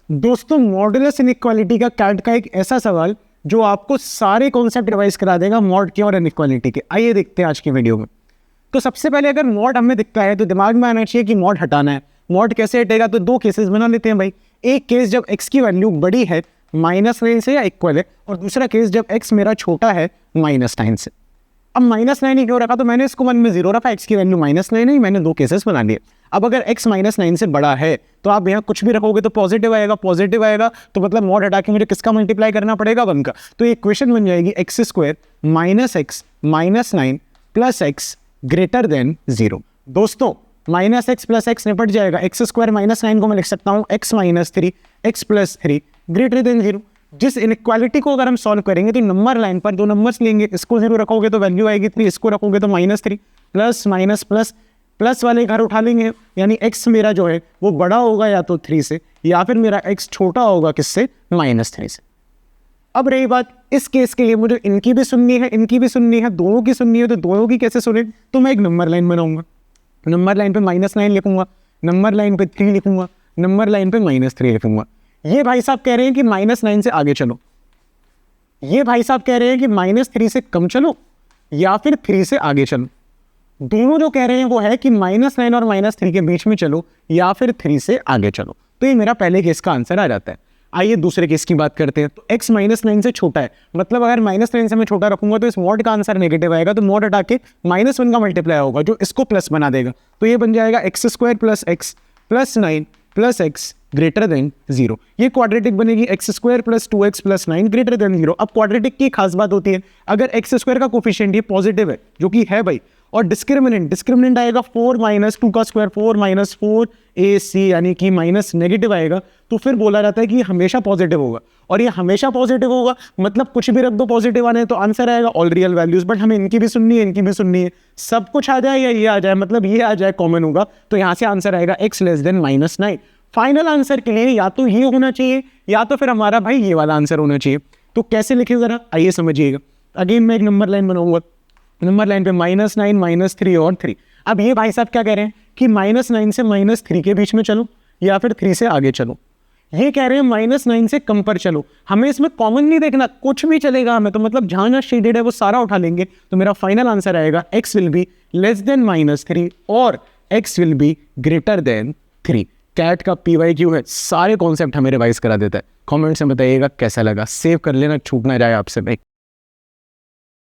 दोस्तों modulus inequality का cat का एक ऐसा सवाल जो आपको सारे कॉन्सेप्ट रिवाइज करा देगा मॉड के और इनइक्वालिटी के। आइए देखते हैं आज की वीडियो में। तो सबसे पहले अगर मॉड हमें दिखता है तो दिमाग में आना चाहिए कि मॉड हटाना है। मॉड कैसे हटेगा? तो दो केसेस बना लेते हैं भाई। एक केस जब x की वैल्यू बड़ी है -9 से या इक्वल है, और दूसरा केस जब x मेरा छोटा है -9 से। अब -9 ही क्यों रखा? तो मैंने इसको मन में 0 रखा, x की वैल्यू -9 है, मैंने दो केसेस बना लिए। अब अगर x -9 से बड़ा है तो आप यहाँ कुछ भी रखोगे तो पॉजिटिव आएगा, तो मतलब मॉड हटा के मुझे किसका मल्टीप्लाई करना पड़ेगा? 1 का। तो ये इक्वेशन बन जाएगी x² -x -9 plus x greater than 0। दोस्तों -x प्लस x निपट जाएगा। x² -9 को मैं लिख सकता हूँ x -3 x + 3 ग्रेटर देन 0। जिस इनइक्वालिटी को अगर हम सॉल्व करेंगे तो नंबर लाइन पर दो नंबर्स लेंगे, इसको 0 रखोगे तो वैल्यू आएगी 3, इसको रखोगे तो -3, प्लस माइनस प्लस प्लस वाले घर उठा लेंगे, यानी x मेरा जो है वो बड़ा होगा या तो 3 से, या फिर मेरा x छोटा होगा किससे? -3 से। अब रही बात इस केस के लिए, मुझे इनकी भी सुननी है, इनकी भी सुननी है, दोनों की सुननी है, तो दोनों की कैसे सुने? तो मैं एक नंबर लाइन बनाऊंगा। नंबर लाइन पे -9 लिखूंगा, नंबर लाइन पे 3 लिखूंगा, नंबर लाइन पे -3 लिखूंगा। ये भाई साहब कह रहे हैं कि -9 से आगे चलो, ये भाई साहब कह रहे हैं कि -3 से कम चलो या फिर 3 से आगे चलो। दोनों जो कह रहे हैं वो है कि -9 और -3 के बीच में चलो या फिर 3 से आगे चलो। तो ये मेरा पहले केस का आंसर आ जाता है। आइए दूसरे केस की बात करते हैं। तो x -9 से छोटा है, मतलब अगर -9 से मैं छोटा रखूंगा तो इस मॉड का आंसर नेगेटिव आएगा, तो मॉड हटा के -1 का मल्टीप्लाई होगा जो इसको प्लस बना देगा। तो ये बन जाएगा x² + x + 9 + x greater than 0। ये क्वाड्रेटिक बनेगी x² + 2x + 9 ग्रेटर देन 0। अब क्वाड्रेटिक की खास बात होती है, अगर x² का कोफिशिएंट ये पॉजिटिव है, जो कि है भाई, और डिस्क्रिमिनेंट आएगा 4 - 2 का स्क्वायर 4 - 4ac, यानी कि माइनस नेगेटिव आएगा, तो फिर बोला जाता है कि ये हमेशा पॉजिटिव होगा। और ये हमेशा पॉजिटिव होगा मतलब कुछ भी रख दो पॉजिटिव आने, तो आंसर आएगा ऑल रियल वैल्यूज। बट हमें इनकी भी सुननी है, इनकी भी सुननी है, सब कुछ आ जाए या ये आ जाए, मतलब ये आ जाए कॉमन होगा, तो यहाँ से आंसर आएगा x < -9। फाइनल आंसर के लिए या तो ये होना चाहिए या तो फिर हमारा भाई ये वाला आंसर होना चाहिए। तो कैसे लिखे जरा, आइए समझिएगा। अगेन मैं एक नंबर लाइन बनाऊंगा, नंबर लाइन पे -9 -3 और 3। अब ये भाई साहब क्या कह रहे हैं कि -9 से -3 के बीच में चलो या फिर 3 से आगे चलो। ये कह रहे हैं -9 से कम पर चलो। हमें इसमें कॉमन नहीं देखना, कुछ भी चलेगा हमें, तो मतलब जहां जहां शेडेड है वो सारा उठा लेंगे। तो मेरा फाइनल आंसर आएगा x will be less than -3 और x will be greater than 3। CAT का PYQ है, सारे कॉन्सेप्ट हमें रिवाइज करा देता है। कमेंट्स में बताइएगा कैसा लगा, सेव कर लेना, छूट ना जाए आपसे भाई।